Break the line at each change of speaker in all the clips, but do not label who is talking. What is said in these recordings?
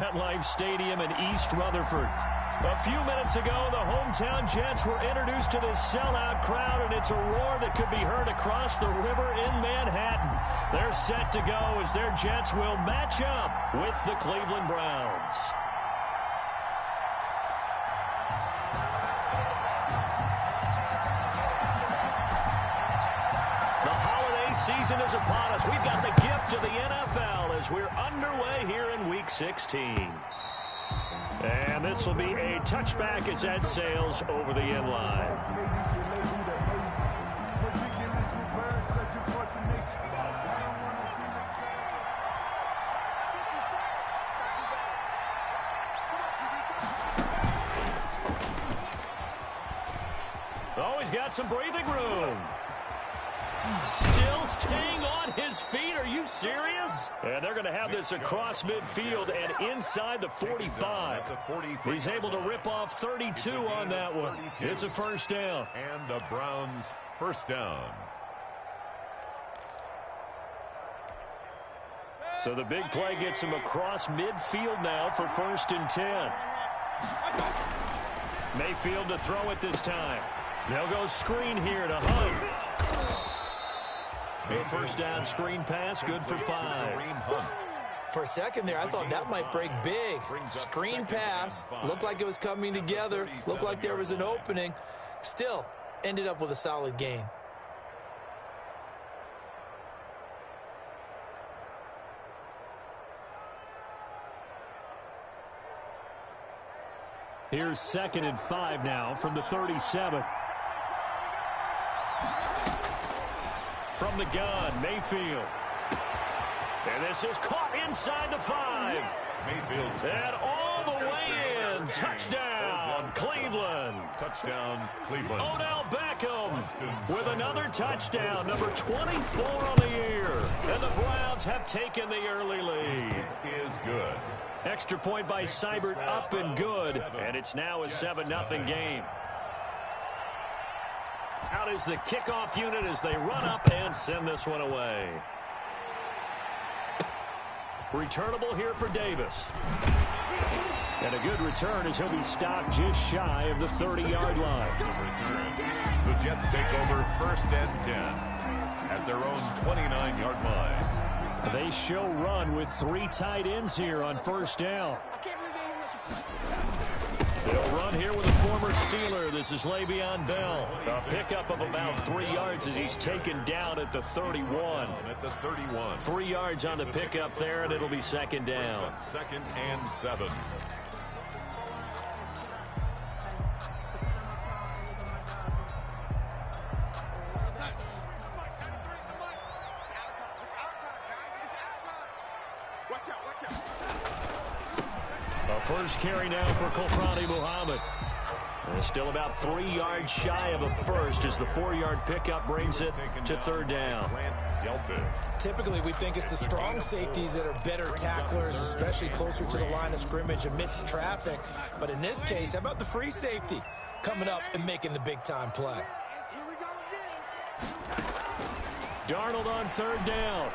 MetLife Stadium in East Rutherford. A few minutes ago, the hometown Jets were introduced to this sellout crowd, and it's a roar that could be heard across the river in Manhattan. They're set to go as their Jets will match up with the Cleveland Browns. The holiday season is upon us. We've got the gift of the NFL as we're underway here in Week 16. And this will be a touchback as that sails over the end line. Oh, he's got some breathing room. Still staying on his feet. Are you serious? And they're going to have this across midfield and inside the 45. He's able to rip off 32 on that one. It's a first down.
And the Browns first down.
So the big play gets him across midfield now for 1st and 10. Mayfield to throw it this time. They'll go screen here to Hunt. A first down screen pass, good for 5.
For a second there, I thought that might break big. Screen pass, looked like it was coming together, looked like there was an opening. Still, ended up with a solid gain.
Here's 2nd and 5 now from the 37. From the gun, Mayfield. And this is caught inside the 5.
Mayfield's
and all the way in. Touchdown, Cleveland.
Touchdown, Cleveland.
Odell Beckham with another touchdown, number 24 on the year. And the Browns have taken the early lead.
It is good.
Extra point by Seibert, up and good. And it's now a 7-0 game. Out is the kickoff unit as they run up and send this one away. Returnable here for Davis. And a good return as he'll be stopped just shy of the 30-yard line.
The Jets take over 1st and 10 at their own 29-yard line.
They show run with 3 tight ends here on 1st down. They'll run here with a former Steeler. This is Le'Veon Bell. A pickup of about 3 yards as he's taken down at the 31. 3 yards on the pickup there, and it'll be 2nd down.
2nd and 7.
First carry now for Kolfrani Muhammad. Still about 3 yards shy of a first as the 4-yard pickup brings it to 3rd down.
Typically, we think it's the strong safeties that are better tacklers, especially closer to the line of scrimmage amidst traffic. But in this case, how about the free safety coming up and making the big-time play?
Darnold on 3rd down.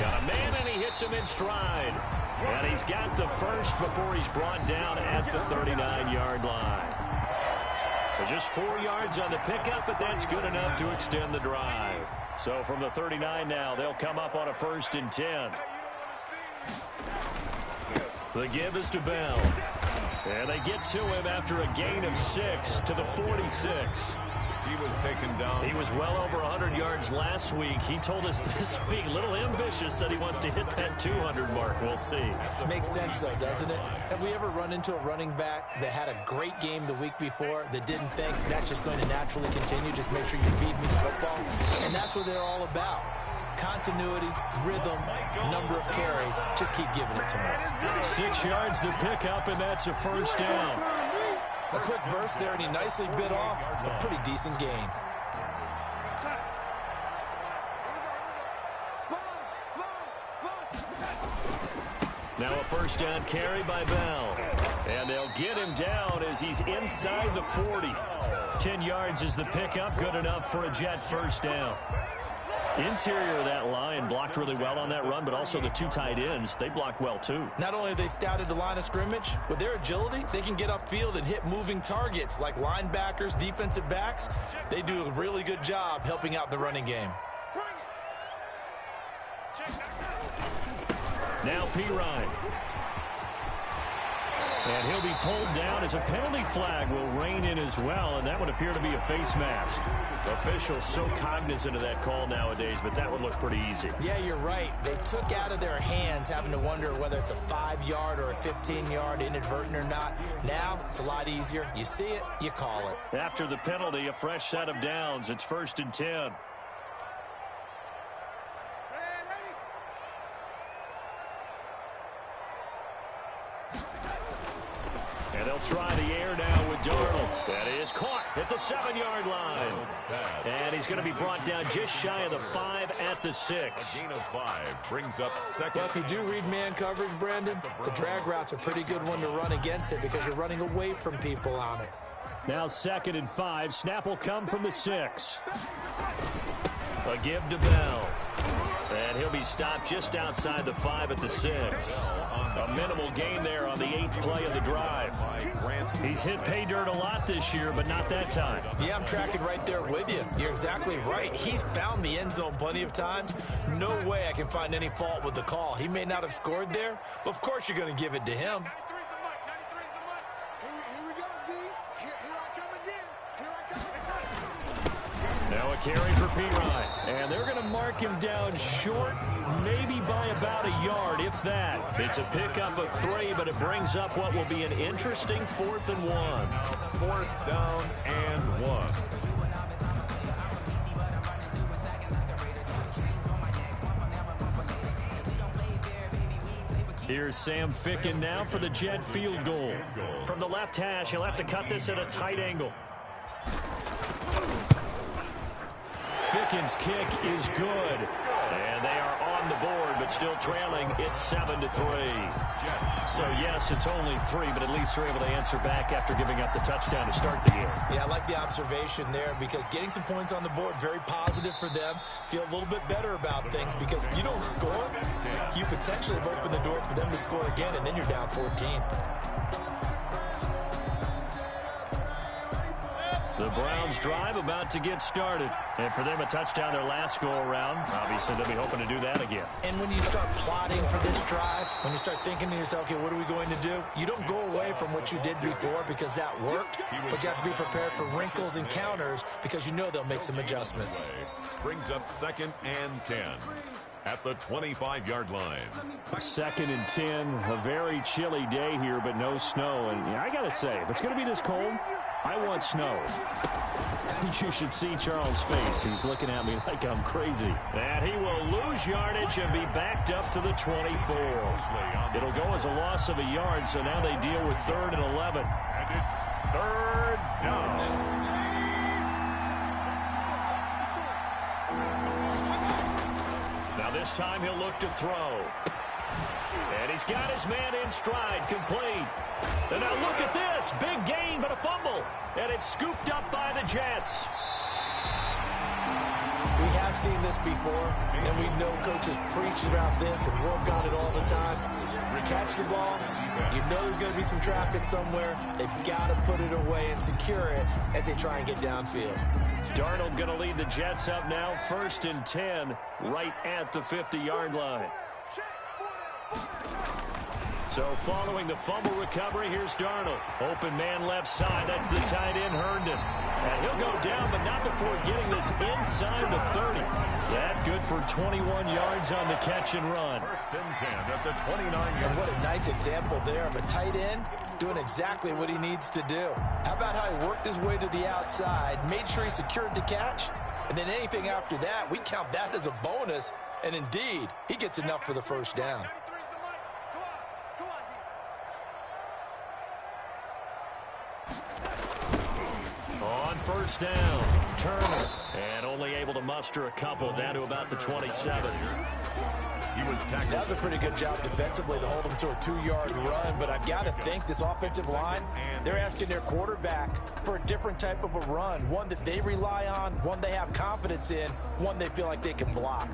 Got a man, and he hits him in stride. And he's got the first before he's brought down at the 39-yard line. So just 4 yards on the pickup, but that's good enough to extend the drive. So from the 39 now, they'll come up on a 1st and 10. The give is to Bell. And they get to him after a gain of 6 to the 46.
He was taken down.
He was well over 100 yards last week. He told us this week, a little ambitious, that he wants to hit that 200 mark. We'll see.
Makes sense, though, doesn't it? Have we ever run into a running back that had a great game the week before that didn't think that's just going to naturally continue? Just make sure you feed me the football. And that's what they're all about. Continuity, rhythm, number of carries. Just keep giving it to me.
6 yards the pickup, and that's a first down.
A quick burst there, and he nicely bit off a pretty decent gain.
Now a first down carry by Bell. And they'll get him down as he's inside the 40. 10 yards is the pickup, good enough for a Jet first down. Interior of that line blocked really well on that run, but also the two tight ends, they blocked well too.
Not only have they scouted the line of scrimmage, with their agility, they can get upfield and hit moving targets like linebackers, defensive backs. They do a really good job helping out the running game.
Now Pirine. And he'll be pulled down as a penalty flag will rein in as well, and that would appear to be a face mask. Officials so cognizant of that call nowadays, but that would look pretty easy.
Yeah, you're right. They took out of their hands having to wonder whether it's a 5-yard or a 15-yard, inadvertent or not. Now, it's a lot easier. You see it, you call it.
After the penalty, a fresh set of downs. It's 1st and 10. And they'll try the air now with Darnold. That is caught at the 7-yard line. And he's going to be brought down just shy of the 5 at the 6.
A gain of 5 brings up second.
Well, if you do read man coverage, Brandon, the drag route's a pretty good one to run against it because you're running away from people on it.
Now 2nd and 5. Snap will come from the 6. A give to Bell. And he'll be stopped just outside the 5 at the 6. A minimal gain there on the 8th play of the drive. He's hit pay dirt a lot this year, but not that time.
Yeah, I'm tracking right there with you. You're exactly right. He's found the end zone plenty of times. No way I can find any fault with the call. He may not have scored there, but of course you're going to give it to him.
Now a carry for Pirine. And they're going to mark him down short, maybe by about a yard, if that. It's a pickup of 3, but it brings up what will be an interesting 4th and 1.
4th down and 1.
Here's Sam Ficken now for the Jet field goal. From the left hash, he'll have to cut this at a tight angle. Ficken's kick is good. And they are on the board, but still trailing. It's 7-3. So, yes, it's only 3, but at least they're able to answer back after giving up the touchdown to start the game.
Yeah, I like the observation there because getting some points on the board, very positive for them. Feel a little bit better about things because if you don't score, you potentially have opened the door for them to score again, and then you're down 14.
The Browns drive about to get started. And for them, a touchdown their last go-around. Obviously, they'll be hoping to do that again.
And when you start plotting for this drive, when you start thinking to yourself, okay, what are we going to do? You don't go away from what you did before because that worked, but you have to be prepared for wrinkles and counters because you know they'll make some adjustments.
Brings up 2nd and 10 at the 25-yard line.
2nd and 10, a very chilly day here, but no snow. And yeah, I got to say, if it's going to be this cold, I want snow. You should see Charles' face. He's looking at me like I'm crazy. And he will lose yardage and be backed up to the 24. It'll go as a loss of a yard, so now they deal with 3rd and 11.
And it's 3rd down.
Now this time he'll look to throw. And he's got his man in stride, complete. And now look at this. Big gain, but a fumble. And it's scooped up by the Jets.
We have seen this before, and we know coaches preach about this and work on it all the time. Catch the ball. You know there's going to be some traffic somewhere. They've got to put it away and secure it as they try and get downfield.
Darnold going to lead the Jets up now, 1st and 10, right at the 50-yard line. So following the fumble recovery, here's Darnold. Open man left side. That's the tight end, Herndon. And he'll go down, but not before getting this inside the 30. That good for 21 yards on the catch and run.
1st and 10 at the 29-yard line.
And what a nice example there of a tight end doing exactly what he needs to do. How about how he worked his way to the outside, made sure he secured the catch, and then anything after that, we count that as a bonus. And indeed, he gets enough for the 1st down.
On 1st down, Turner. And only able to muster a couple down to about the 27.
He was tackled.
That was a pretty good job defensively to hold him to a 2-yard run, but I've got to think this offensive line, they're asking their quarterback for a different type of a run, one that they rely on, one they have confidence in, one they feel like they can block.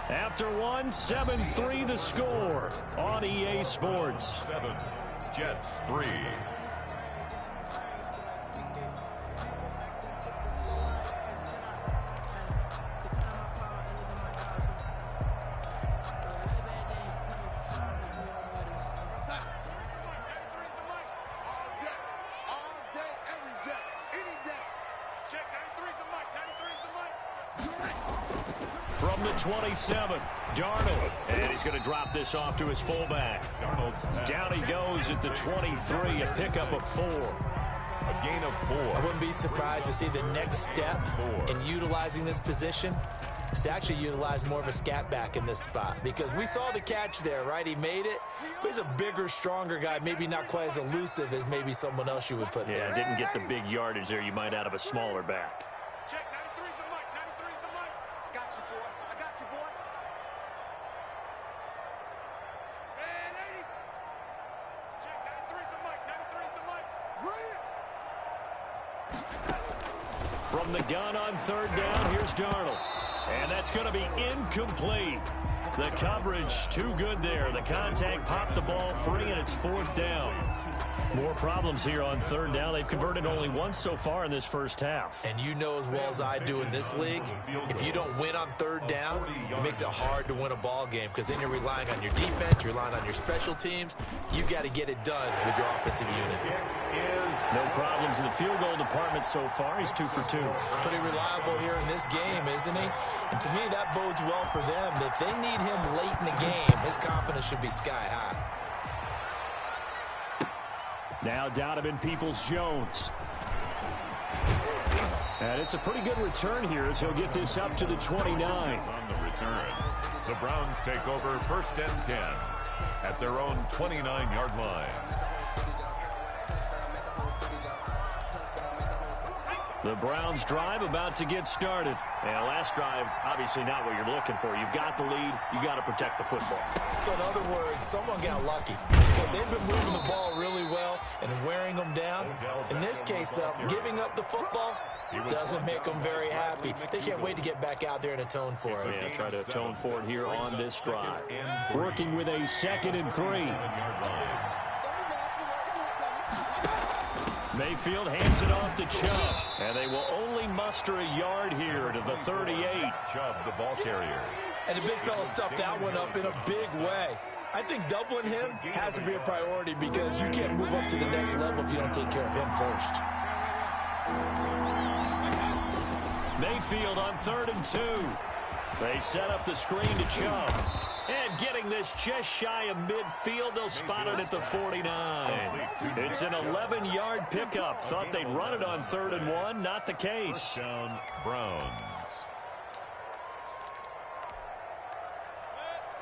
After one, 7-3 the score on EA Sports.
7, Jets 3.
From the 27, Darnold, and he's going to drop this off to his fullback. Down he goes at the 23, a pickup of 4.
A gain of 4.
I wouldn't be surprised to see the next step in utilizing this position is to actually utilize more of a scat back in this spot, because we saw the catch there, right? He made it, but he's a bigger, stronger guy, maybe not quite as elusive as maybe someone else you would put there.
Yeah, didn't get the big yardage there you might out of a smaller back.
Check, 93's the mic, 93's the mic. Got you, boy. I got you, boy. And 80. Check, 93's the mic, 93's the mic. Read it.
From the gun on third down, here's Darnold. And that's going to be incomplete. The coverage too good there. The contact popped the ball free, and it's 4th down. More problems here on third down. They've converted only once so far in this first half.
And you know as well as I do in this league, if you don't win on third down, it makes it hard to win a ball game, because then you're relying on your defense, you're relying on your special teams. You've got to get it done with your offensive unit.
No problems in the field goal department so far. He's 2 for 2.
Pretty reliable here in this game, isn't he? And to me, that bodes well for them. If they need him late in the game, his confidence should be sky high.
Now Donovan Peoples-Jones. And it's a pretty good return here as he'll get this up to the 29.
On the return, the Browns take over 1st and 10 at their own 29-yard line.
The Browns drive about to get started. And last drive, obviously not what you're looking for. You've got the lead. You got to protect the football.
So in other words, someone got lucky, because they've been moving the ball really well and wearing them down. In this case, though, giving up the football doesn't make them very happy. They can't wait to get back out there and atone for it.
Yeah, try to atone for it here on this drive. Working with a 2nd and 3. Mayfield hands it off to Chubb, and they will only muster a yard here to the 38.
Chubb, the ball carrier.
And the big fella stuffed that one up in a big way. I think doubling him has to be a priority, because you can't move up to the next level if you don't take care of him first.
Mayfield on 3rd and 2. They set up the screen to Chubb. And getting this just shy of midfield, they'll spot it at the 49. It's an 11-yard pickup. Thought they'd run it on 3rd and 1. Not the case.
First down, Browns.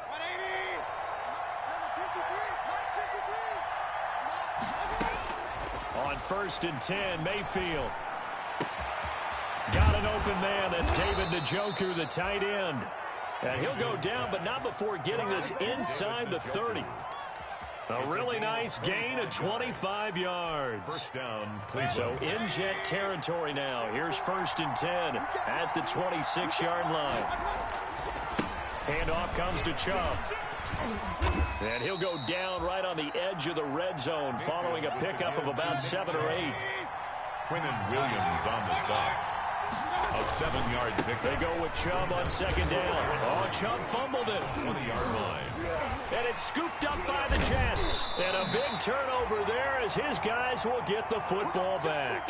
153.
On 1st and 10, Mayfield. Got an open man. That's David Njoku, the tight end. And he'll go down, but not before getting this inside the 30. A really nice gain of 25 yards.
First down,
So in Jet territory now. Here's 1st and 10 at the 26-yard line. Handoff comes to Chubb. And he'll go down right on the edge of the red zone following a pickup of about 7 or 8.
Quinnen Williams on the stop. A 7-yard pick.
They go with Chubb on 2nd down. Oh, Chubb fumbled it.
20-yard line.
And it's scooped up by the Jets. And a big turnover there as his guys will get the football back.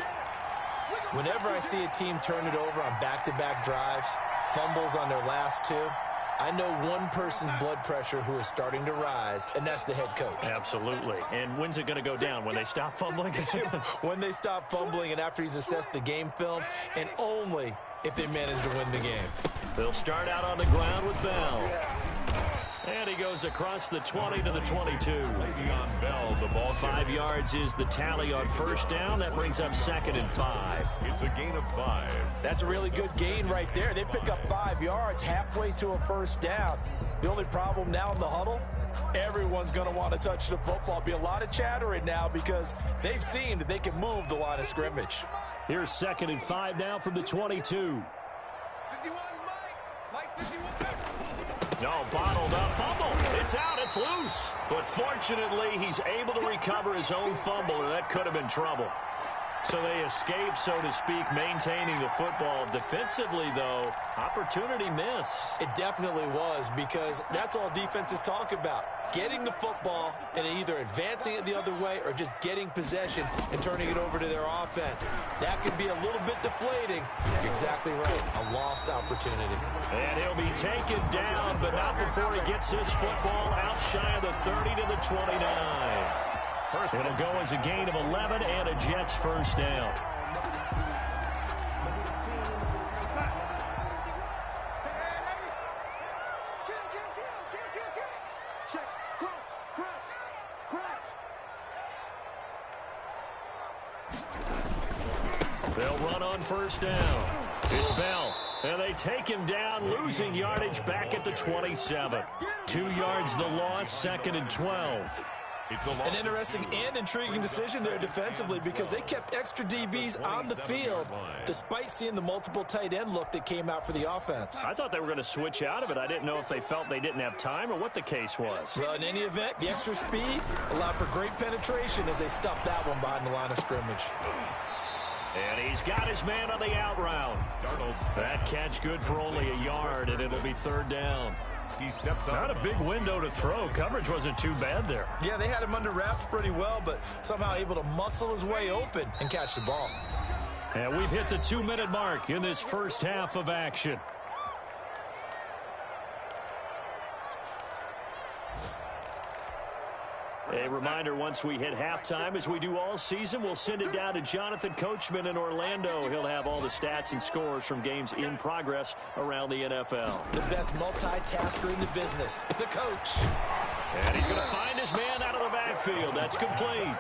Whenever I see a team turn it over on back-to-back drives, fumbles on their last 2, I know one person's blood pressure who is starting to rise, and that's the head coach.
Absolutely. And when's it going to go down? When they stop fumbling?
When they stop fumbling and after he's assessed the game film, and only if they manage to win the game.
They'll start out on the ground with Bell. And he goes across the 20 to the 22.
Le'Veon Bell, the ball
5 yards is the tally on first down. That brings up 2nd and 5.
It's a gain of 5.
That's a really good gain right there. They pick up 5 yards halfway to a first down. The only problem now in the huddle, everyone's going to want to touch the football. Be a lot of chattering now because they've seen that they can move the line of scrimmage.
Here's 2nd and 5 now from the 22.
51, Mike 51.
No, bottled up fumble. It's out. It's loose. But fortunately, he's able to recover his own fumble, or that could have been trouble. So they escape, so to speak, maintaining the football. Defensively, though, opportunity miss.
It definitely was, because that's all defenses talk about. Getting the football and either advancing it the other way or just getting possession and turning it over to their offense. That can be a little bit deflating. You're exactly right. A lost opportunity.
And he'll be taken down, but not before he gets this football out shy of the 30 to the 29. It'll go as a gain of 11 and a Jets first down. They'll run on first down. It's Bell. And they take him down, losing yardage back at the 27. 2 yards the loss, 2nd and 12.
An interesting and intriguing decision there defensively, because they kept extra DBs on the field despite seeing the multiple tight end look that came out for the offense.
I thought they were going to switch out of it. I didn't know if they felt they didn't have time or what the case was.
Well, in any event, the extra speed allowed for great penetration as they stuffed that one behind the line of scrimmage.
And he's got his man on the out route. That catch good for only a yard, and it'll be 3rd down.
He steps up.
Not a big window to throw. Coverage wasn't too bad there.
Yeah, they had him under wraps pretty well, but somehow able to muscle his way open and catch the ball.
And we've hit the 2-minute mark in this first half of action. A reminder, once we hit halftime, as we do all season, we'll send it down to Jonathan Coachman in Orlando. He'll have all the stats and scores from games in progress around the NFL.
The best multitasker in the business, the coach.
And he's going to find his man out of the backfield. That's complete.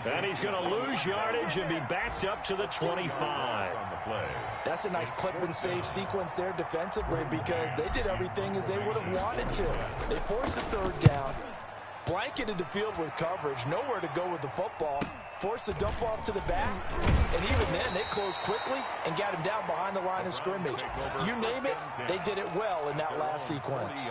And he's going to lose yardage and be backed up to the 25.
That's a nice clip and save sequence there defensively, because they did everything as they would have wanted to. They forced the 3rd down, blanketed the field with coverage, nowhere to go with the football, forced the dump off to the back, and even then they closed quickly and got him down behind the line of scrimmage. You name it, they did it well in that last sequence.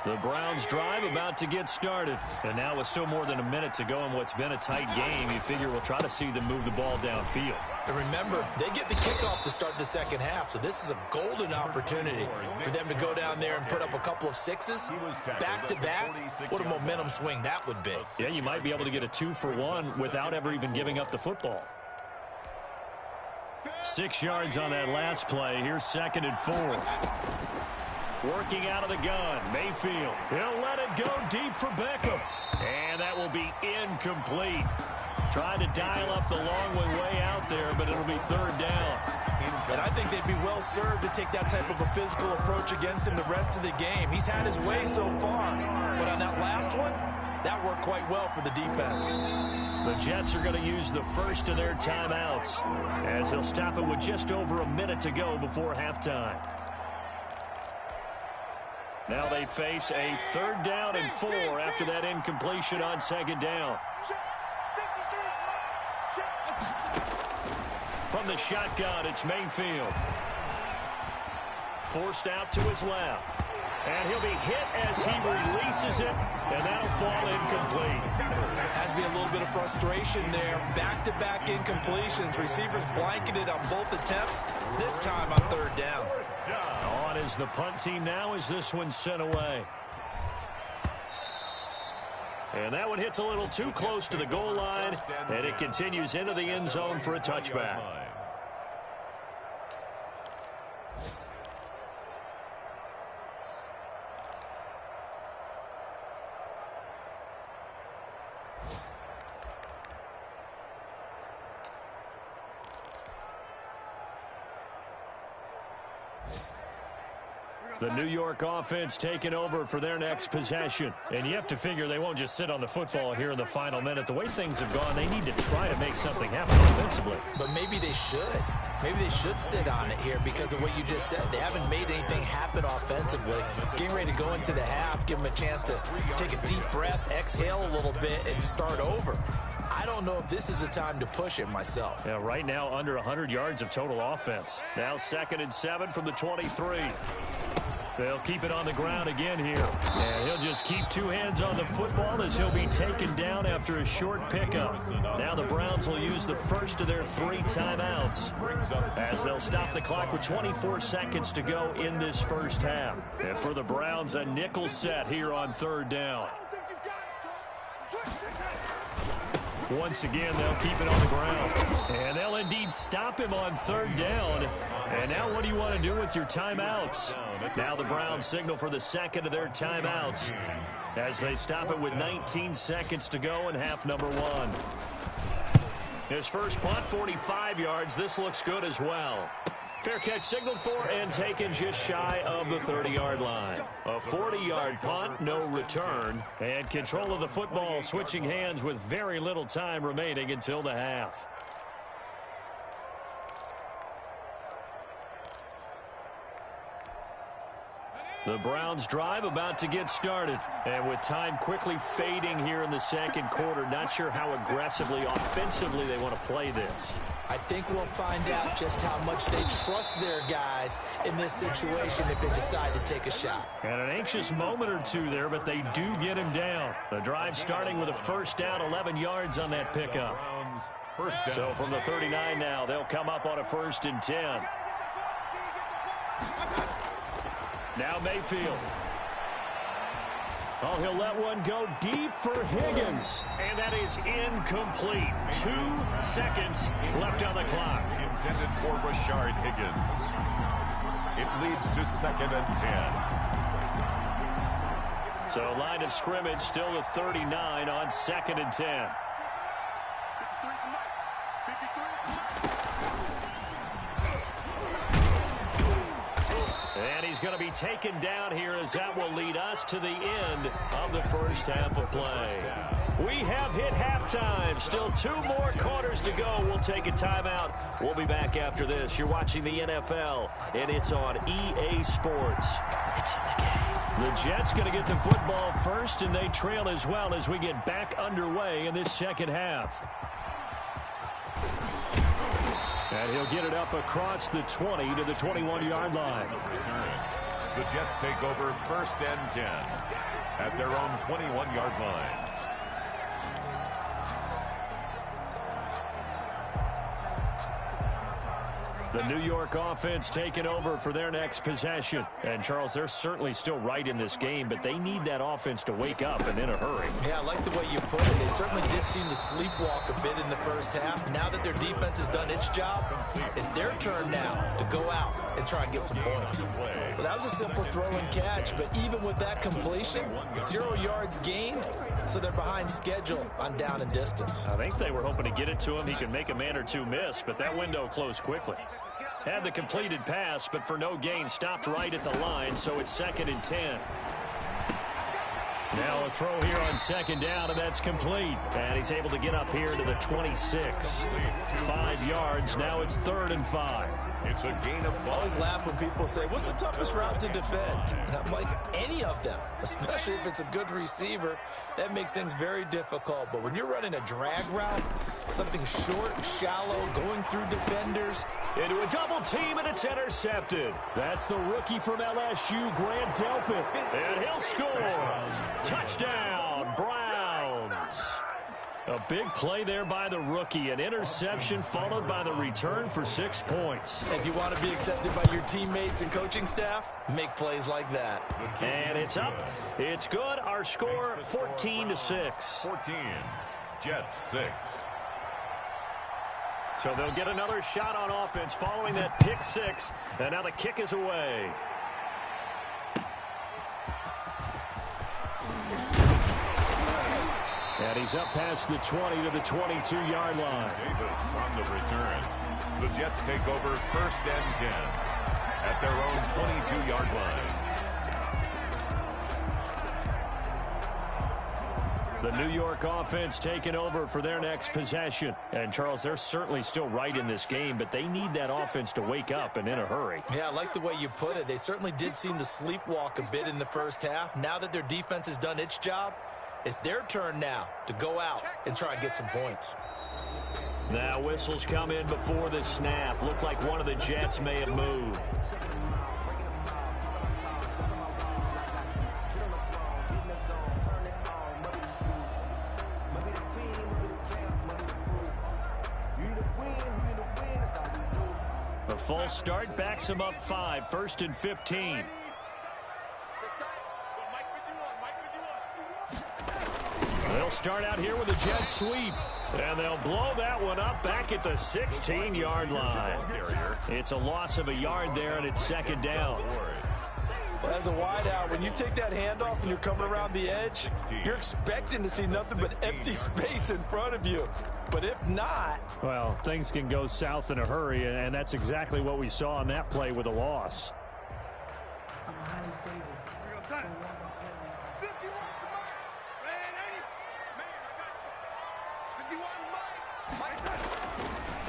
The Browns drive about to get started. And now with still more than a minute to go in what's been a tight game, you figure we'll try to see them move the ball downfield.
And remember, they get the kickoff to start the second half, so this is a golden opportunity for them to go down there and put up a couple of sixes back-to-back. What a momentum swing that would be.
Yeah, you might be able to get a 2-for-1 without ever even giving up the football. 6 yards on that last play. Here's 2nd and 4. Working out of the gun, Mayfield. He'll let it go deep for Beckham. And that will be incomplete. Trying to dial up the long way out there, but it'll be 3rd down.
And I think they'd be well served to take that type of a physical approach against him the rest of the game. He's had his way so far, but on that last one, that worked quite well for the defense.
The Jets are going to use the first of their timeouts, as they'll stop it with just over a minute to go before halftime. Now they face a 3rd down and 4 after that incompletion on 2nd down. From the shotgun, it's Mayfield. Forced out to his left. And he'll be hit as he releases it, and that'll fall incomplete.
Has to be a little bit of frustration there. Back-to-back incompletions. Receivers blanketed on both attempts, this time on 3rd down.
On is the punt team now as this one's sent away. And that one hits a little too close to the goal line, and it continues into the end zone for a touchback. The New York offense taking over for their next possession. And you have to figure they won't just sit on the football here in the final minute. The way things have gone, they need to try to make something happen offensively.
But maybe they should. Maybe they should sit on it here because of what you just said. They haven't made anything happen offensively. Getting ready to go into the half, give them a chance to take a deep breath, exhale a little bit, and start over. I don't know if this is the time to push it myself.
Yeah, right now under 100 yards of total offense. Now 2nd and 7 from the 23. They'll keep it on the ground again here. And he'll just keep two hands on the football as he'll be taken down after a short pickup. Now the Browns will use the first of their 3 timeouts as they'll stop the clock with 24 seconds to go in this first half. And for the Browns, a nickel set here on 3rd down. Once again, they'll keep it on the ground. And they'll indeed stop him on 3rd down. And now what do you want to do with your timeouts? Now the Browns signal for the second of their timeouts as they stop it with 19 seconds to go in half number 1. His first punt, 45 yards. This looks good as well. Fair catch signaled for and taken just shy of the 30-yard line. A 40-yard punt, no return. And control of the football switching hands with very little time remaining until the half. The Browns drive about to get started. And with time quickly fading here in the second quarter, not sure how aggressively, offensively they want to play this.
I think we'll find out just how much they trust their guys in this situation if they decide to take a shot.
And an anxious moment or two there, but they do get him down. The drive starting with a first down, 11 yards on that pickup. So from the 39 now, they'll come up on a 1st and 10. Now Mayfield. Oh, he'll let one go deep for Higgins. And that is incomplete. 2 seconds left on the clock.
Intended for Rashard Higgins. It leads to 2nd and 10.
So line of scrimmage still the 39 on 2nd and 10. And he's going to be taken down here as that will lead us to the end of the first half of play. We have hit halftime. Still 2 more quarters to go. We'll take a timeout. We'll be back after this. You're watching the NFL, and it's on EA Sports. It's in the game. The Jets going to get the football first, and they trail as well as we get back underway in this second half. And he'll get it up across the 20 to the 21-yard line.
The Jets take over 1st and 10 at their own 21-yard line.
The New York offense taking over for their next possession. And, Charles, they're certainly still right in this game, but they need that offense to wake up and in a hurry.
Yeah, I like the way you put it. They certainly did seem to sleepwalk a bit in the first half. Now that their defense has done its job, it's their turn now to go out and try and get some points. Well, that was a simple throw and catch, but even with that completion, 0 yards gained, so they're behind schedule on down and distance.
I think they were hoping to get it to him. He could make a man or two miss, but that window closed quickly. Had the completed pass, but for no gain, stopped right at the line, so it's 2nd and 10. Now a throw here on 2nd down, and that's complete. And he's able to get up here to the 26. 5 yards, now it's 3rd and 5.
It's a gain of 5.
I always laugh when people say, what's the toughest route to defend? And I'm like, any of them, especially if it's a good receiver. That makes things very difficult. But when you're running a drag route, something short, shallow, going through defenders.
Into a double team, and it's intercepted. That's the rookie from LSU, Grant Delpit. And he'll score. Touchdown, Browns. A big play there by the rookie. An interception followed by the return for 6 points.
If you want to be accepted by your teammates and coaching staff, make plays like that.
And it's up. It's good. Our score, 14-6.
14. Jets 6.
So they'll get another shot on offense following that pick 6. And now the kick is away. And he's up past the 20 to the 22-yard line.
Davis on the return. The Jets take over 1st and 10 at their own 22-yard line.
The New York offense taking over for their next possession. And, Charles, they're certainly still right in this game, but they need that offense to wake up and in a hurry.
Yeah, I like the way you put it. They certainly did seem to sleepwalk a bit in the first half. Now that their defense has done its job, it's their turn now to go out and try and get some points.
Now whistles come in before the snap. Looked like one of the Jets may have moved. A false start backs him up 5, 1st and 15. They'll start out here with a jet sweep, and they'll blow that one up back at the 16-yard line. It's a loss of a yard there, and it's 2nd down.
Well, as a wideout, when you take that handoff and you're coming around the edge, you're expecting to see nothing but empty space in front of you. But if not...
Well, things can go south in a hurry, and that's exactly what we saw on that play with a loss.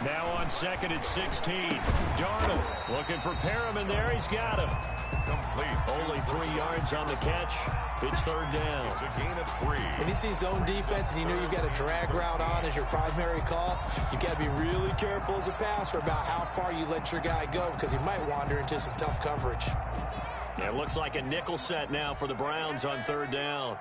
Now on 2nd and 16. Darnold looking for Perriman there. He's got him.
Complete.
Only 3 yards on the catch. It's 3rd down.
It's a gain of 3.
When you see zone defense and you know you've got a drag route on as your primary call, you've got to be really careful as a passer about how far you let your guy go because he might wander into some tough coverage.
Yeah, it looks like a nickel set now for the Browns on 3rd down.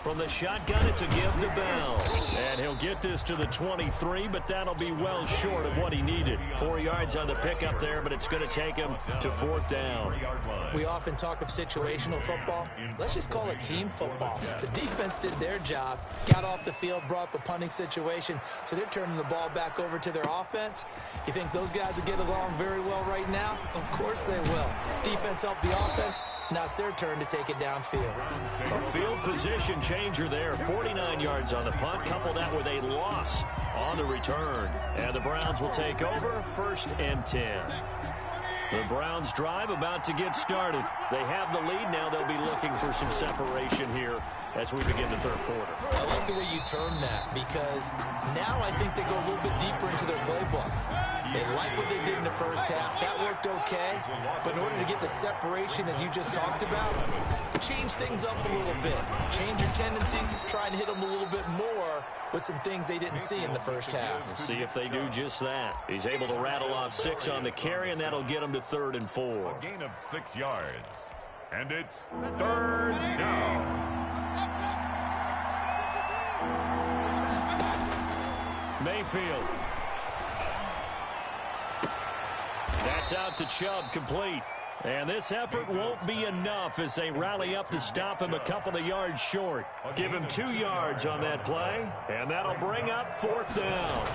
From the shotgun, it's a give to Bell. And he'll get this to the 23, but that'll be well short of what he needed. 4 yards on the pickup there, but it's going to take him to 4th down.
We often talk of situational football. Let's just call it team football. The defense did their job, got off the field, brought up a punting situation, so they're turning the ball back over to their offense. You think those guys will get along very well right now? Of course they will. Defense helped the offense. Now it's their turn to take it downfield.
A field position changer there. 49 yards on the punt. Couple that with a loss on the return. And the Browns will take over 1st and 10. The Browns drive about to get started. They have the lead now. They'll be looking for some separation here as we begin the 3rd quarter.
I like the way you term that because now I think they go a little bit deeper into their playbook. They like what they did in the first half. That worked okay. But in order to get the separation that you just talked about, change things up a little bit. Change your tendencies. Try and hit them a little bit more with some things they didn't see in the first half.
We'll see if they do just that. He's able to rattle off 6 on the carry, and that'll get him to 3rd and 4.
A gain of 6 yards. And it's 3rd down.
Mayfield. That's out to Chubb, complete. And this effort won't be enough as they rally up to stop him a couple of yards short. Give him 2 yards on that play, and that'll bring up 4th down.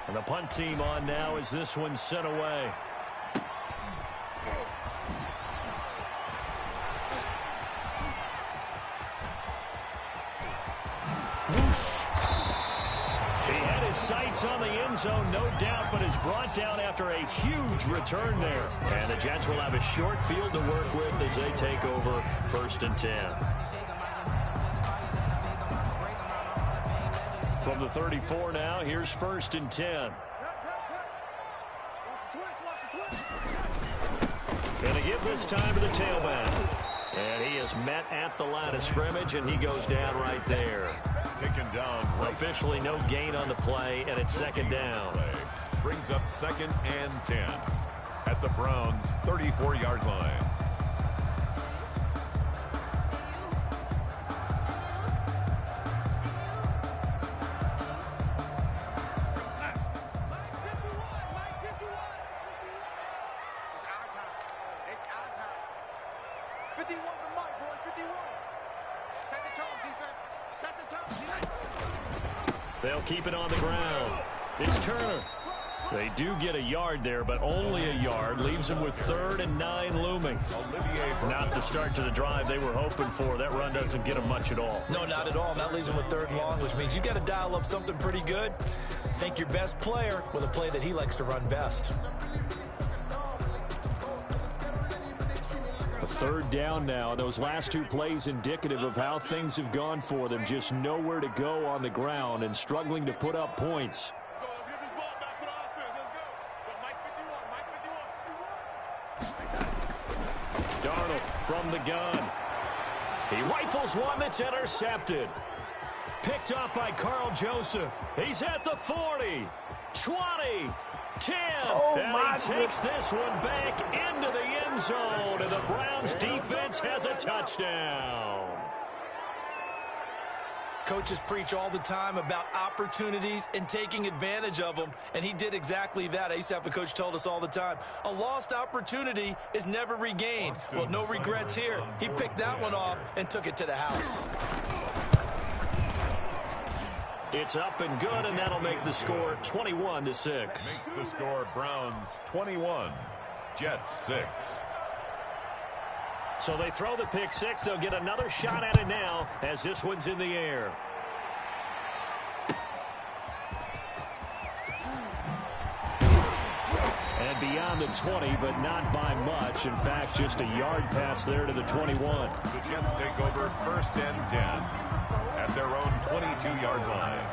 And the punt team on now as this one's sent away. Sights on the end zone, no doubt, but is brought down after a huge return there. And the Jets will have a short field to work with as they take over 1st and 10. From the 34 now, here's 1st and 10. Going to give this time to the tailback. And he is met at the line of scrimmage, and he goes down right there.
Taken down.
Officially no gain on the play, and it's 2nd down.
Brings up 2nd and 10 at the Browns' 34-yard line.
They'll keep it on the ground. It's Turner. They do get a yard there, but only a yard. Leaves them with 3rd and 9 looming. Not the start to the drive they were hoping for. That run doesn't get them much at all.
No, not at all. And that leaves them with 3rd and long, which means you got to dial up something pretty good. Think your best player with a play that he likes to run best.
A 3rd down now. Those last 2 plays indicative of how things have gone for them. Just nowhere to go on the ground and struggling to put up points.
Let's get this ball back for the offense. Let's go. Mike 51, Mike 51.
Darnold from the gun. He rifles one that's intercepted. Picked up by Carl Joseph. He's at the 40, 20, 10. And he takes this one back into the end zone. And the Browns defense has a touchdown.
Coaches preach all the time about opportunities and taking advantage of them, and he did exactly that. I used to have a coach told us all the time, a lost opportunity is never regained. Well, no regrets here. He picked that one off and took it to the house.
It's up and good, and that'll make the score 21-6.
Makes the score Browns 21, Jets 6.
So they throw the pick 6. They'll get another shot at it now as this one's in the air. And beyond the 20, but not by much. In fact, just a yard pass there to the 21.
The Jets take over 1st and 10 at their own 22-yard line.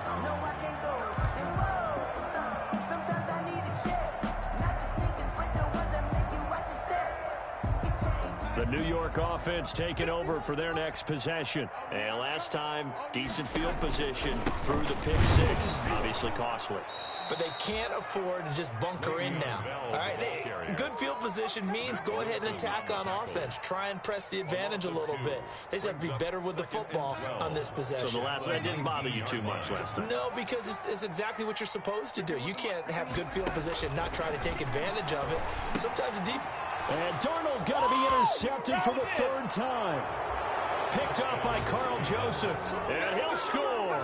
The New York offense taking over for their next possession. And last time, decent field position through the pick 6. Obviously costly.
But they can't afford to just bunker in now. All right, good field position means go ahead and attack on offense. Try and press the advantage a little bit. They just have to be better with the football on this possession.
So the last one didn't bother you too much last time?
No, because it's exactly what you're supposed to do. You can't have good field position and not try to take advantage of it. Sometimes the defense...
And Darnold got to be intercepted for the 3rd time. Picked up by Carl Joseph. And he'll score.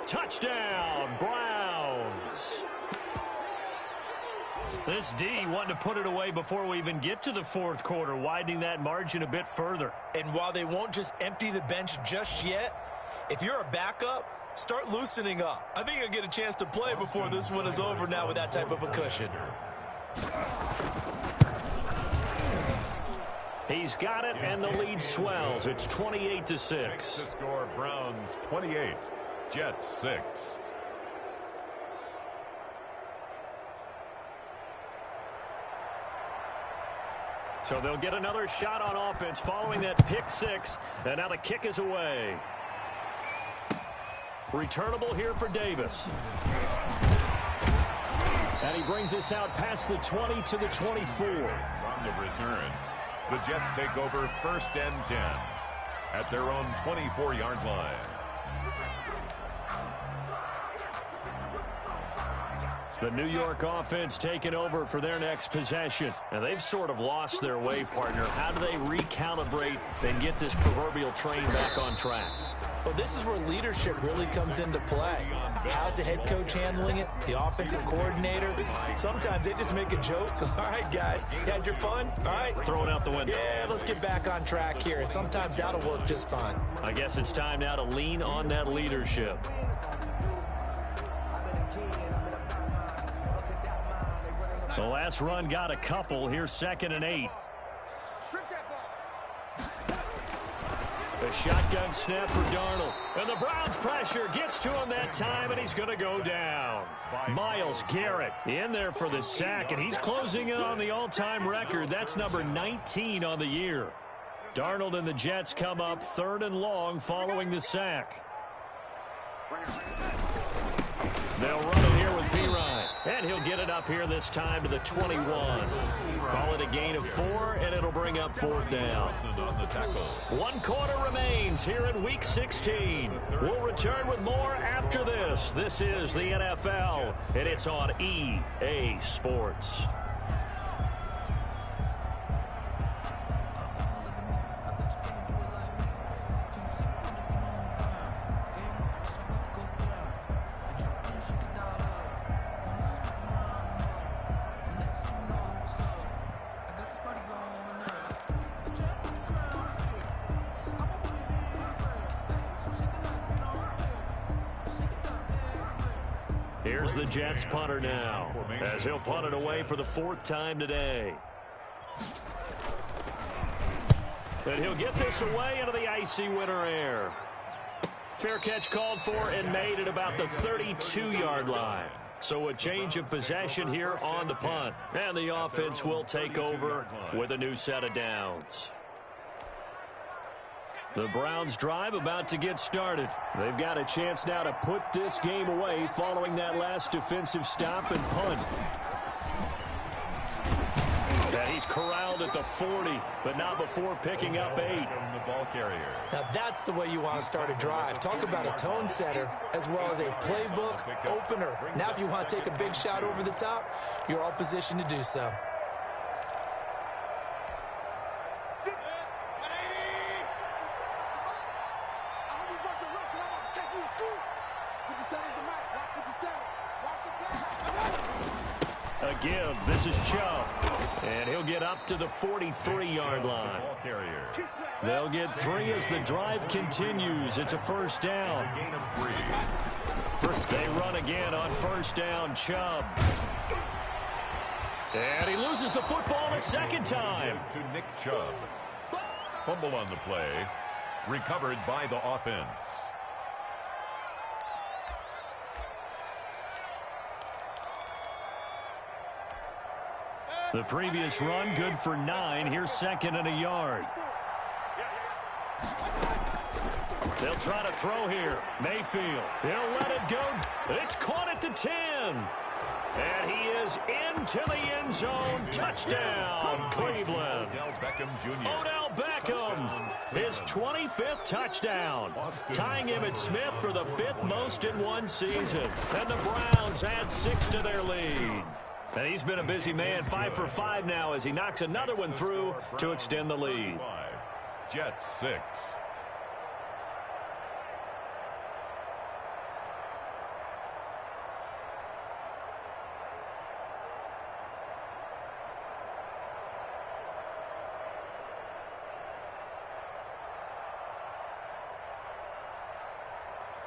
Touchdown, Browns. This D wanting to put it away before we even get to the 4th quarter, widening that margin a bit further.
And while they won't just empty the bench just yet, if you're a backup, start loosening up. I think you'll get a chance to play before this one is over now with that type of a cushion.
He's got it, and the lead swells. It's 28-6.
The score Browns 28, Jets 6.
So they'll get another shot on offense following that pick 6, and now the kick is away. Returnable here for Davis. And he brings us out past the 20 to the 24.
On the return, the Jets take over 1st and 10 at their own 24-yard line.
The New York offense taking over for their next possession. And they've sort of lost their way, partner. How do they recalibrate and get this proverbial train back on track?
Well, this is where leadership really comes into play. How's the head coach handling it? The offensive coordinator? Sometimes they just make a joke. All right, guys, you had your fun? All right.
Throw it out the window.
Yeah, let's get back on track here. And sometimes that'll work just fine.
I guess it's time now to lean on that leadership. The last run got a couple. Here's 2nd and 8. The shotgun snap for Darnold. And the Browns pressure gets to him that time, and he's going to go down. Myles Garrett in there for the sack, and he's closing in on the all-time record. That's number 19 on the year. Darnold and the Jets come up 3rd and long following the sack. They'll run it here with Pirine. And he'll get it up here this time to the 21. Call it a gain of 4, and it'll bring up 4th down.
On the tackle.
1 quarter remains here in Week 16. We'll return with more after this. This is the NFL, and it's on EA Sports. Here's the Jets punter now, as he'll punt it away for the 4th time today. And he'll get this away into the icy winter air. Fair catch called for and made at about the 32-yard line. So a change of possession here on the punt. And the offense will take over with a new set of downs. The Browns drive about to get started. They've got a chance now to put this game away following that last defensive stop and punt. And he's corralled at the 40, but not before picking up 8.
The ball carrier.
Now that's the way you want to start a drive. Talk about a tone setter as well as a playbook opener. Now if you want to take a big shot over the top, you're all positioned to do so.
A give. This is Chubb. And he'll get up to the 43-yard line. They'll get 3 as the drive continues. It's a first down. They run again on first down. Chubb. And he loses the football a second time.
To Nick Chubb. Fumble on the play. Recovered by the offense.
The previous run good for 9. Here's 2nd and a yard. They'll try to throw here. Mayfield. He'll let it go. It's caught at the 10. And he is into the end zone. Touchdown, Cleveland.
Odell Beckham Jr.
Odell Beckham, his 25th touchdown, tying him at Smith for the 5th most in one season. And the Browns add 6 to their lead. And he's been a busy man, 5 for 5 now as he knocks another one through to extend the lead.
Jets 6.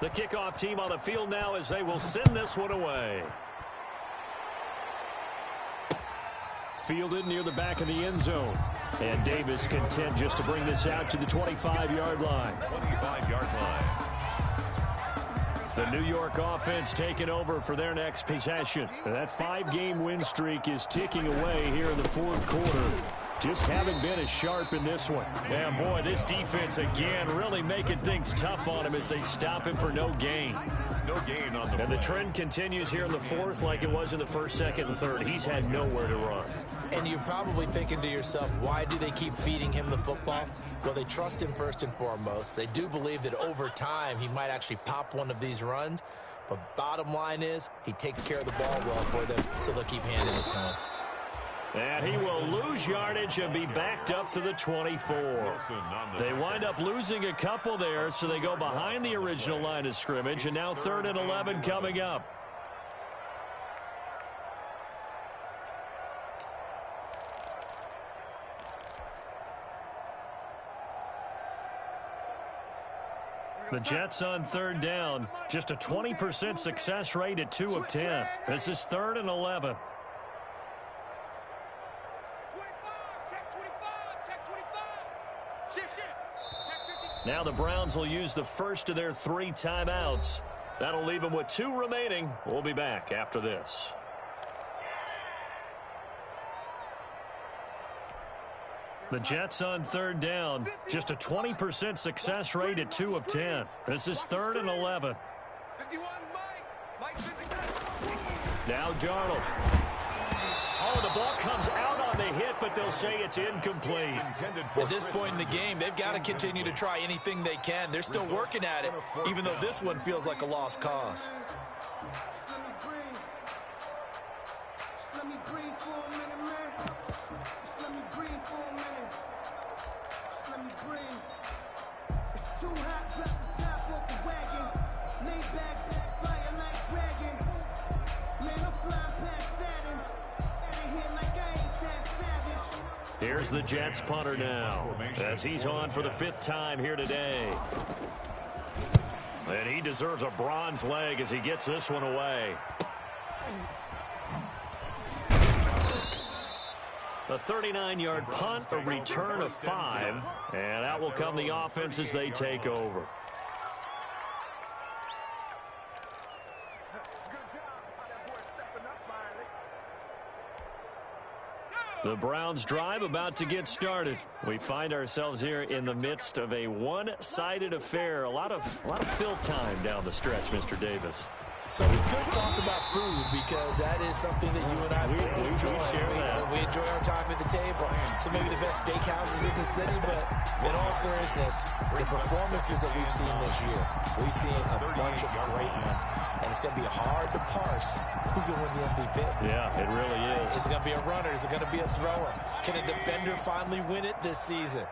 The kickoff team on the field now as they will send this one away. Fielded near the back of the end zone. And Davis content just to bring this out to the 25-yard line.
25-yard line.
The New York offense taking over for their next possession. And that 5-game win streak is ticking away here in the 4th quarter. Just haven't been as sharp in this one. And boy, this defense again really making things tough on him as they stop him for no gain.
No gain on the
And the trend continues here in the 4th like it was in the 1st, 2nd, and 3rd. He's had nowhere to run.
And you're probably thinking to yourself, why do they keep feeding him the football? Well, they trust him first and foremost. They do believe that over time he might actually pop one of these runs. But bottom line is he takes care of the ball well for them, so they'll keep handing it to him.
And he will lose yardage and be backed up to the 24. They wind up losing a couple there, so they go behind the original line of scrimmage, and now 3rd and 11 coming up. The Jets on 3rd down, just a 20% success rate at 2 of 10. This is 3rd and 11. Now the Browns will use the first of their 3 timeouts. That'll leave them with 2 remaining. We'll be back after this. The Jets on 3rd down. Just a 20% success rate at 2 of 10. This is 3rd and 11. Now Darnold. Oh, the ball comes out on the hit, but they'll say it's incomplete.
At this point in the game, they've got to continue to try anything they can. They're still working at it, even though this one feels like a lost cause.
Here's the Jets punter now, as he's on for the 5th time here today. And he deserves a bronze leg as he gets this one away. A 39-yard punt, a return of 5, and out will come the offense as they take over. The Browns drive about to get started. We find ourselves here in the midst of a one-sided affair. A lot of fill time down the stretch, Mr. Davis.
So we could talk about food because that is something that you and I enjoy. We enjoy our time at the table. So maybe the best steakhouses in the city, but in all seriousness, the performances that we've seen this year, we've seen a bunch of great ones. And it's going to be hard to parse who's going to win the MVP.
Yeah, it really is.
Is it going to be a runner? Is it going to be a thrower? Can a defender finally win it this season?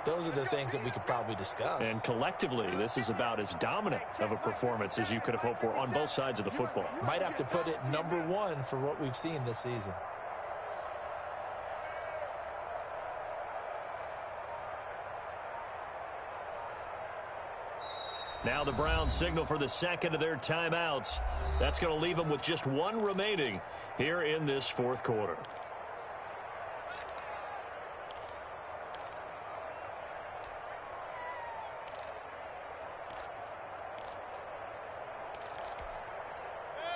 Those are the things that we could probably discuss.
And collectively, this is about as dominant of a performance as you could have hoped for on both sides of the football.
Might have to put it #1 for what we've seen this season.
Now the Browns signal for the second of their timeouts. That's going to leave them with just one remaining here in this fourth quarter.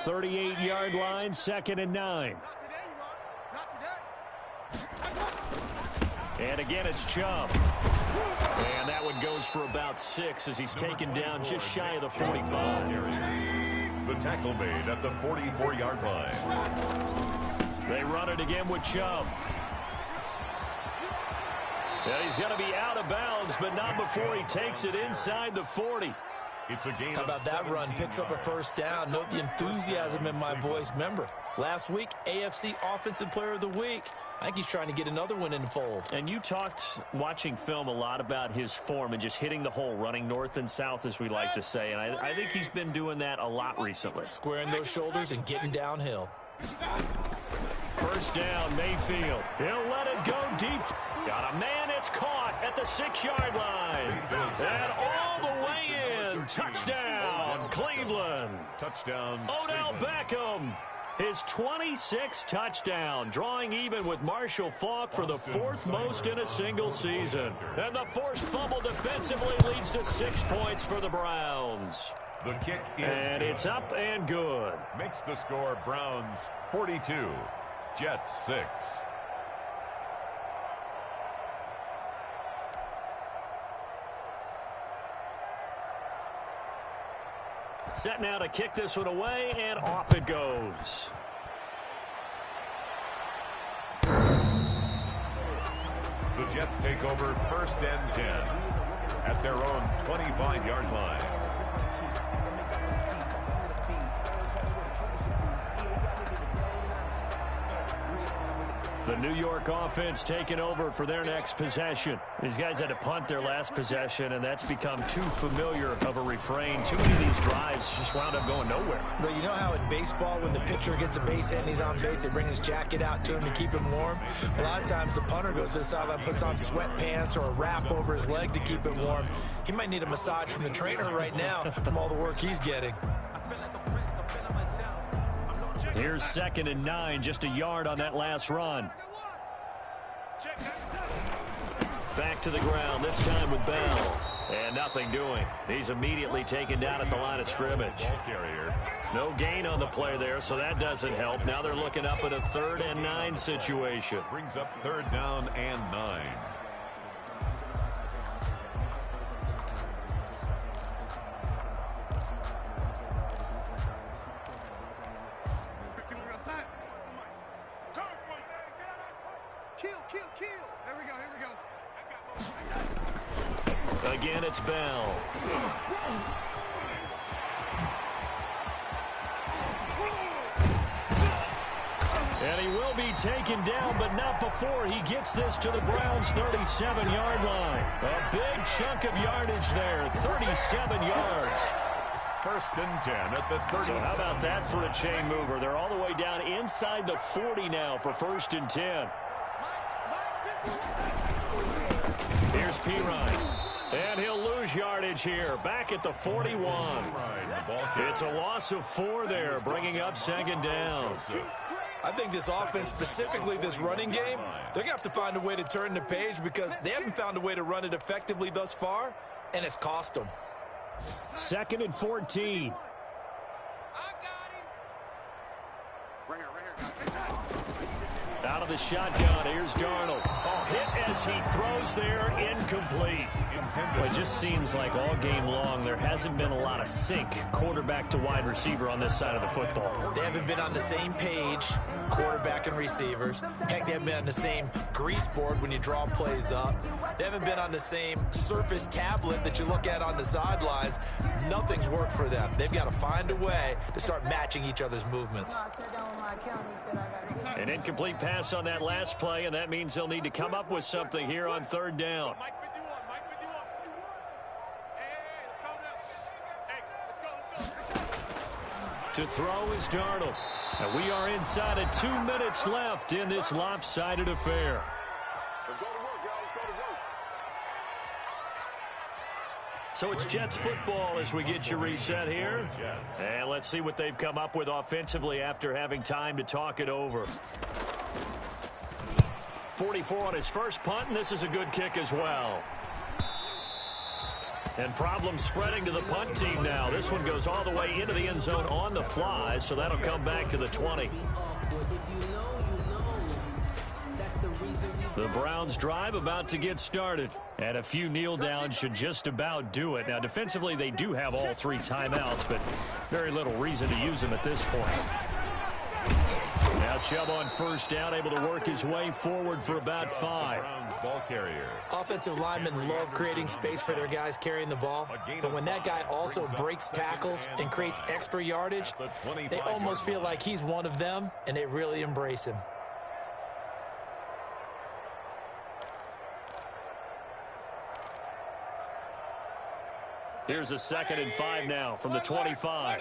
.38-yard line, 2nd and 9.
Not today, you are. Not today.
And again, it's Chubb. And that one goes for about 6 as he's taken down just shy of the 45.
The tackle made at the 44-yard line.
They run it again with Chubb. Yeah, he's going to be out of bounds, but not before he takes it inside the 40.
It's a game.
How about that run? Picks up a first down. Note the enthusiasm in my voice. Remember, last week, AFC Offensive Player of the Week. I think he's trying to get another one in the fold.
And you talked, watching film, a lot about his form and just hitting the hole, running north and south, as we like to say. And I think he's been doing that a lot recently.
Squaring those shoulders and getting downhill.
First down, Mayfield. He'll let it go deep. Got a man, it's caught at the 6-yard line. And all the way in. Touchdown, Cleveland.
Touchdown,
Odell
Cleveland.
Beckham. His 26th touchdown, drawing even with Marshall Faulk for the 4th most in a single season. And the forced fumble defensively leads to 6 points for the Browns.
The kick is
And
good.
it's up and good.
Makes the score Browns 42, Jets 6.
Set now to kick this one away, and off it goes.
The Jets take over 1st and 10 at their own 25-yard line.
The New York offense taking over for their next possession. These guys had to punt their last possession, and that's become too familiar of a refrain. Too many of these drives just wound up going nowhere.
But you know how in baseball, when the pitcher gets a base hit and he's on base, they bring his jacket out to him to keep him warm? A lot of times the punter goes to the sideline, puts on sweatpants or a wrap over his leg to keep him warm. He might need a massage from the trainer right now from all the work he's getting.
Here's 2nd and 9, just a yard on that last run. Back to the ground, this time with Bell. And nothing doing. He's immediately taken down at the line of scrimmage.
Ball carrier.
No gain on the play there, so that doesn't help. Now they're looking up at a 3rd and 9 situation.
Brings up 3rd down and 9.
Again, it's Bell. And he will be taken down, but not before he gets this to the Browns' 37-yard line. A big chunk of yardage there, 37 yards.
1st and 10 at the 37.
So how about that for a chain mover? They're all the way down inside the 40 now for 1st and 10. Here's Pirine. And he'll lose yardage here, back at the 41. It's a loss of 4 there, bringing up second down.
I think this offense, specifically this running game, they're going to have to find a way to turn the page because they haven't found a way to run it effectively thus far, and it's cost them.
2nd and 14. Out of the shotgun, here's Darnold. Oh, hit as he throws there, incomplete. Well, it just seems like all game long there hasn't been a lot of sync quarterback to wide receiver on this side of the football.
They haven't been on the same page, quarterback and receivers. Heck, they haven't been on the same grease board when you draw plays up. They haven't been on the same surface tablet that you look at on the sidelines. Nothing's worked for them. They've got to find a way to start matching each other's movements.
An incomplete pass on that last play, and that means they'll need to come up with something here on 3rd down. To throw is Darnold. And we are inside of 2 minutes left in this lopsided affair. So it's Jets football as we get you reset here. And let's see what they've come up with offensively after having time to talk it over. 44 on his first punt, and this is a good kick as well. And problems spreading to the punt team now. This one goes all the way into the end zone on the fly, so that'll come back to the 20. The Browns drive about to get started. And a few kneel downs should just about do it. Now, defensively, they do have all 3 timeouts, but very little reason to use them at this point. Now Chubb on 1st down, able to work his way forward for about 5.
Ball carrier.
Offensive linemen love creating space for their guys carrying the ball, but when that guy also breaks tackles and creates extra yardage, they almost feel like he's one of them, and they really embrace him.
Here's a 2nd and 5 now from the 25.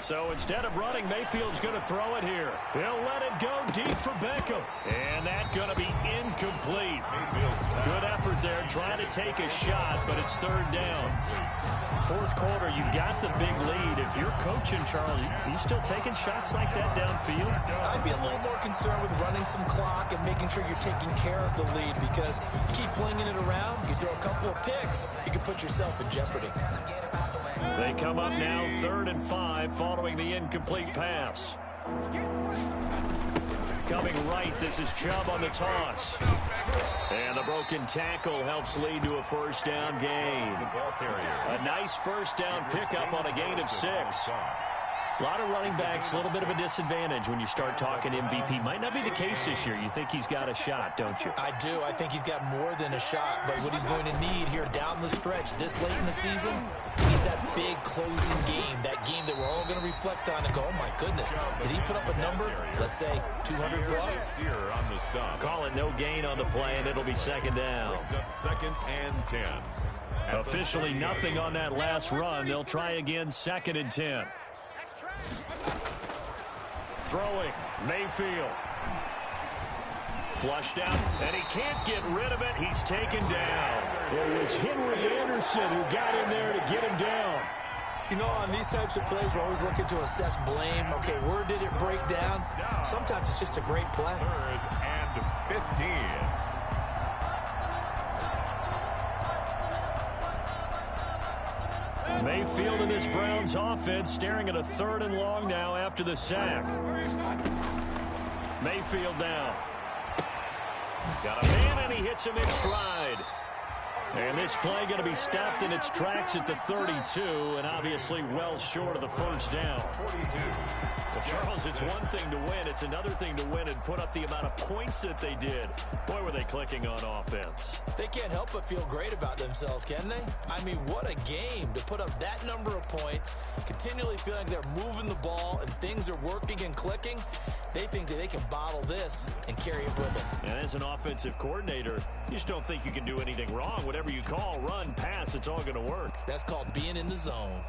So instead of running, Mayfield's going to throw it here. He'll let it go deep for Beckham. And that's going to be incomplete. Good effort there trying to take a shot, but it's 3rd down. 4th quarter, you've got the big lead. If you're coaching, Charles, are you still taking shots like that downfield?
I'd be a little more concerned with running some clock and making sure you're taking care of the lead because you keep flinging it around, you throw a couple of picks, you can put yourself in jeopardy.
They come up now 3rd and 5 following the incomplete pass. Coming right, this is Chubb on the toss. And the broken tackle helps lead to a 1st down gain. A nice 1st down pickup on a gain of 6. A lot of running backs, a little bit of a disadvantage when you start talking MVP. Might not be the case this year. You think he's got a shot, don't you?
I do. I think he's got more than a shot. But what he's going to need here down the stretch this late in the season, he's that big closing game, that game that we're all going to reflect on and go, oh, my goodness, did he put up a number, let's say, 200 plus?
Call it no gain on the play, and it'll be 2nd down.
2nd and 10.
Officially nothing on that last run. They'll try again, 2nd and 10. Throwing, Mayfield. Flushed out, and he can't get rid of it. He's taken down. It was Henry Anderson who got in there to get him down.
You know, on these types of plays, we're always looking to assess blame. Okay, where did it break down? Sometimes it's just a great play.
3rd and 15.
Mayfield and this Browns offense staring at a 3rd and long now after the sack. Mayfield now. Got a man, and he hits him in stride. And this play going to be stopped in its tracks at the 32, and obviously well short of the 1st down. Well, Charles, it's one thing to win. It's another thing to win and put up the amount of points that they did. Boy, were they clicking on offense.
They can't help but feel great about themselves, can they? I mean, what a game to put up that number of points, continually feeling like they're moving the ball and things are working and clicking. They think that they can bottle this and carry it with them.
And as an offensive coordinator, you just don't think you can do anything wrong. Whatever you call, run, pass, it's all going to work.
That's called being in the zone.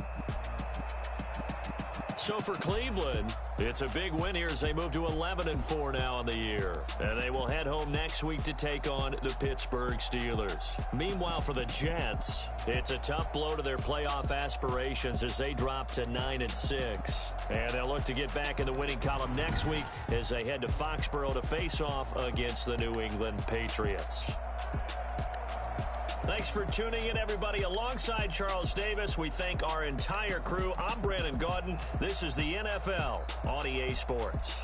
So for Cleveland, it's a big win here as they move to 11-4 now in the year. And they will head home next week to take on the Pittsburgh Steelers. Meanwhile, for the Jets, it's a tough blow to their playoff aspirations as they drop to 9-6. And they'll look to get back in the winning column next week as they head to Foxborough to face off against the New England Patriots. Thanks for tuning in, everybody. Alongside Charles Davis, we thank our entire crew. I'm Brandon Gaudin. This is the NFL on EA Sports.